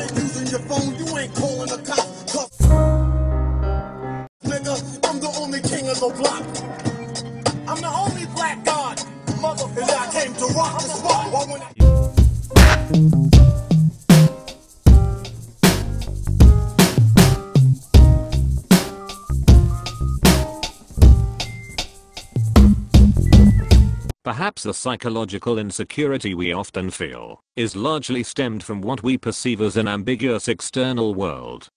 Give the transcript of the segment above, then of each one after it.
ain't using your phone, you ain't calling a cop. Nigga, I'm the only king of the block. I'm the only black god, motherfucker. And I came to rock the spot. Why when Perhaps the psychological insecurity we often feel is largely stemmed from what we perceive as an ambiguous external world.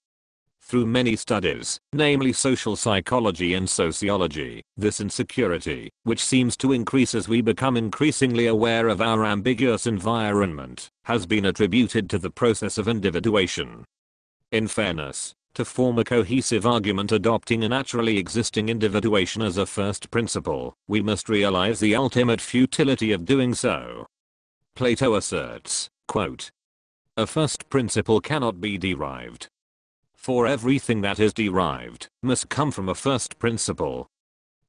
Through many studies, namely social psychology and sociology, this insecurity, which seems to increase as we become increasingly aware of our ambiguous environment, has been attributed to the process of individuation. In fairness, to form a cohesive argument adopting a naturally existing individuation as a first principle, we must realize the ultimate futility of doing so. Plato asserts, quote, "A first principle cannot be derived. For everything that is derived must come from a first principle.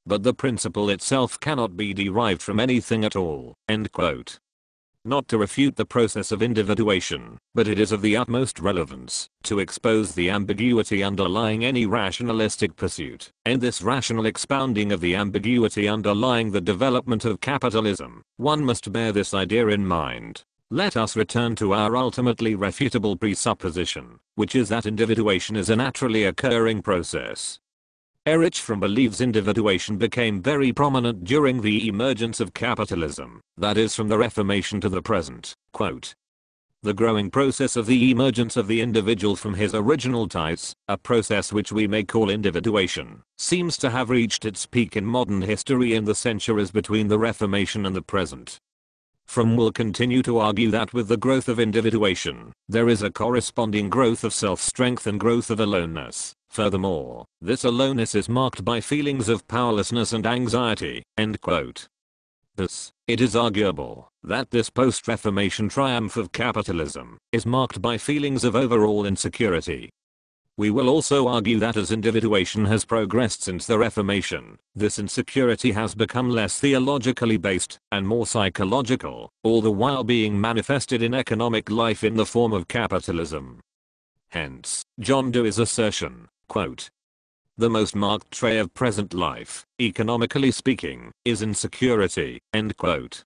But the principle itself cannot be derived from anything at all." End quote. Not to refute the process of individuation, but it is of the utmost relevance to expose the ambiguity underlying any rationalistic pursuit, and this rational expounding of the ambiguity underlying the development of capitalism. One must bear this idea in mind. Let us return to our ultimately refutable presupposition, which is that individuation is a naturally occurring process. Erich Fromm believes individuation became very prominent during the emergence of capitalism, that is from the Reformation to the present. Quote, "The growing process of the emergence of the individual from his original ties, a process which we may call individuation, seems to have reached its peak in modern history in the centuries between the Reformation and the present." Fromm will continue to argue that with the growth of individuation, there is a corresponding growth of self-strength and growth of aloneness. Furthermore, this aloneness is marked by feelings of powerlessness and anxiety. End quote. Thus, it is arguable that this post-Reformation triumph of capitalism is marked by feelings of overall insecurity. We will also argue that as individuation has progressed since the Reformation, this insecurity has become less theologically based and more psychological, all the while being manifested in economic life in the form of capitalism. Hence, John Dewey's assertion, quote, "The most marked trait of present life, economically speaking, is insecurity." End quote.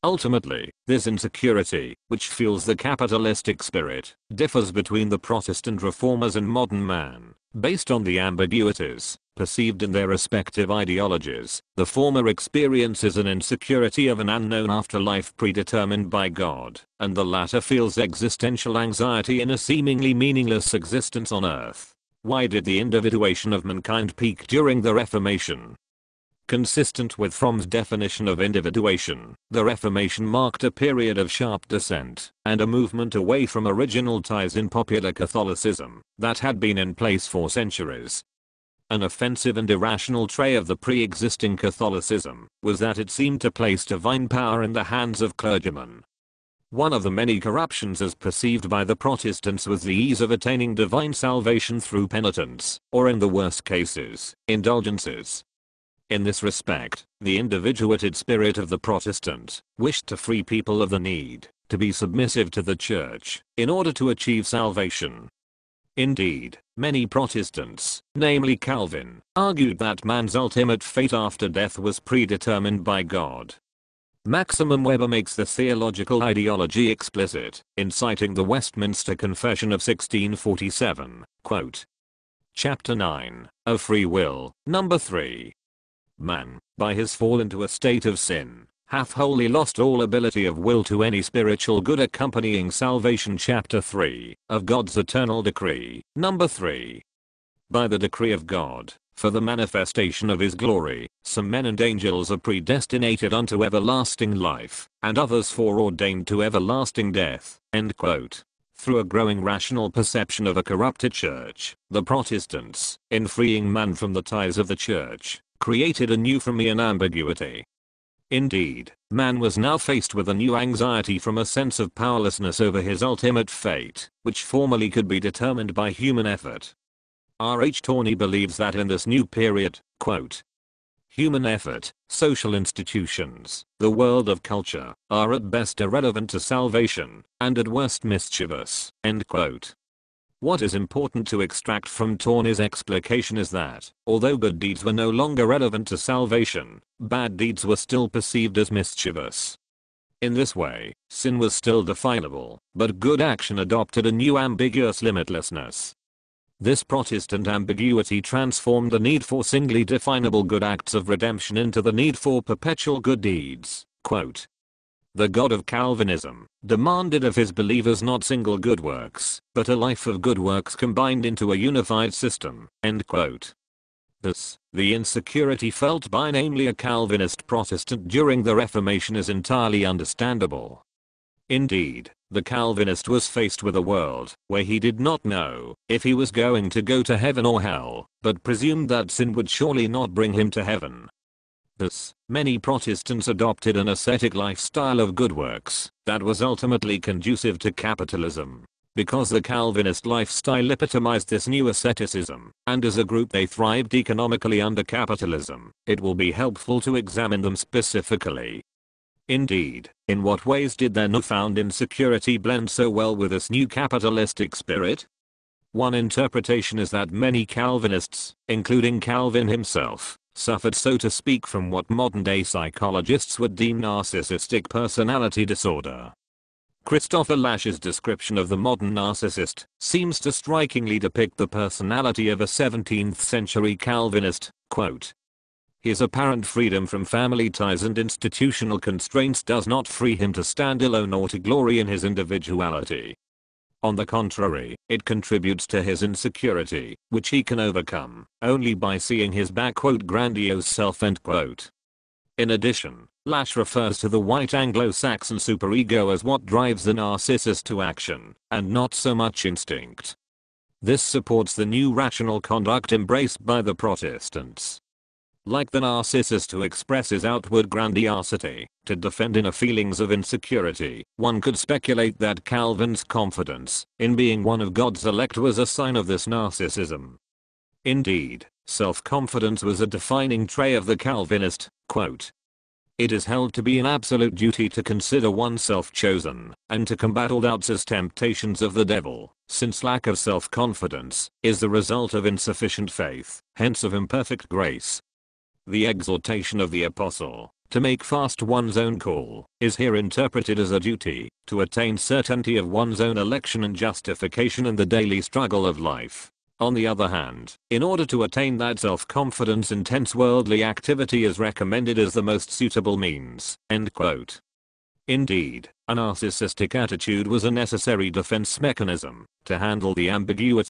Ultimately, this insecurity, which fuels the capitalistic spirit, differs between the Protestant reformers and modern man, based on the ambiguities perceived in their respective ideologies. The former experiences an insecurity of an unknown afterlife predetermined by God, and the latter feels existential anxiety in a seemingly meaningless existence on earth. Why did the individuation of mankind peak during the Reformation? Consistent with Fromm's definition of individuation, the Reformation marked a period of sharp descent and a movement away from original ties in popular Catholicism that had been in place for centuries. An offensive and irrational trait of the pre-existing Catholicism was that it seemed to place divine power in the hands of clergymen. One of the many corruptions as perceived by the Protestants was the ease of attaining divine salvation through penitence, or in the worst cases, indulgences. In this respect, the individuated spirit of the Protestant wished to free people of the need to be submissive to the Church in order to achieve salvation. Indeed, many Protestants, namely Calvin, argued that man's ultimate fate after death was predetermined by God. Maximum Weber makes the theological ideology explicit in citing the Westminster Confession of 1647, quote, Chapter 9, of Free Will, number 3. "Man, by his fall into a state of sin, hath wholly lost all ability of will to any spiritual good accompanying salvation." Chapter 3, of God's Eternal Decree, number 3. By the decree of God, for the manifestation of his glory, some men and angels are predestinated unto everlasting life, and others foreordained to everlasting death. End quote. Through a growing rational perception of a corrupted church, the Protestants, in freeing man from the ties of the church, created a new Frommian ambiguity. Indeed, man was now faced with a new anxiety from a sense of powerlessness over his ultimate fate, which formerly could be determined by human effort. R. H. Tawney believes that in this new period, quote, human effort, social institutions, the world of culture, are at best irrelevant to salvation, and at worst mischievous. End quote. What is important to extract from Torney's explication is that, although good deeds were no longer relevant to salvation, bad deeds were still perceived as mischievous. In this way, sin was still definable, but good action adopted a new ambiguous limitlessness. This Protestant ambiguity transformed the need for singly definable good acts of redemption into the need for perpetual good deeds. Quote, "The God of Calvinism demanded of his believers not single good works, but a life of good works combined into a unified system." End quote. Thus, the insecurity felt by namely a Calvinist Protestant during the Reformation is entirely understandable. Indeed, the Calvinist was faced with a world where he did not know if he was going to go to heaven or hell, but presumed that sin would surely not bring him to heaven. Thus, many Protestants adopted an ascetic lifestyle of good works that was ultimately conducive to capitalism. Because the Calvinist lifestyle epitomized this new asceticism, and as a group they thrived economically under capitalism, it will be helpful to examine them specifically. Indeed, in what ways did their newfound insecurity blend so well with this new capitalistic spirit? One interpretation is that many Calvinists, including Calvin himself, suffered so to speak from what modern-day psychologists would deem narcissistic personality disorder. Christopher Lash's description of the modern narcissist seems to strikingly depict the personality of a 17th century Calvinist. Quote, "His apparent freedom from family ties and institutional constraints does not free him to stand alone or to glory in his individuality. On the contrary, it contributes to his insecurity, which he can overcome only by seeing his grandiose self." End quote. In addition, Lash refers to the white Anglo-Saxon superego as what drives the narcissist to action, and not so much instinct. This supports the new rational conduct embraced by the Protestants. Like the narcissist who expresses outward grandiosity to defend inner feelings of insecurity, one could speculate that Calvin's confidence in being one of God's elect was a sign of this narcissism. Indeed, self-confidence was a defining trait of the Calvinist. Quote, "It is held to be an absolute duty to consider oneself chosen, and to combat all doubts as temptations of the devil, since lack of self-confidence is the result of insufficient faith, hence of imperfect grace." The exhortation of the apostle to make fast one's own call is here interpreted as a duty to attain certainty of one's own election and justification in the daily struggle of life. On the other hand, in order to attain that self-confidence, intense worldly activity is recommended as the most suitable means. End quote. Indeed, a narcissistic attitude was a necessary defense mechanism to handle the ambiguity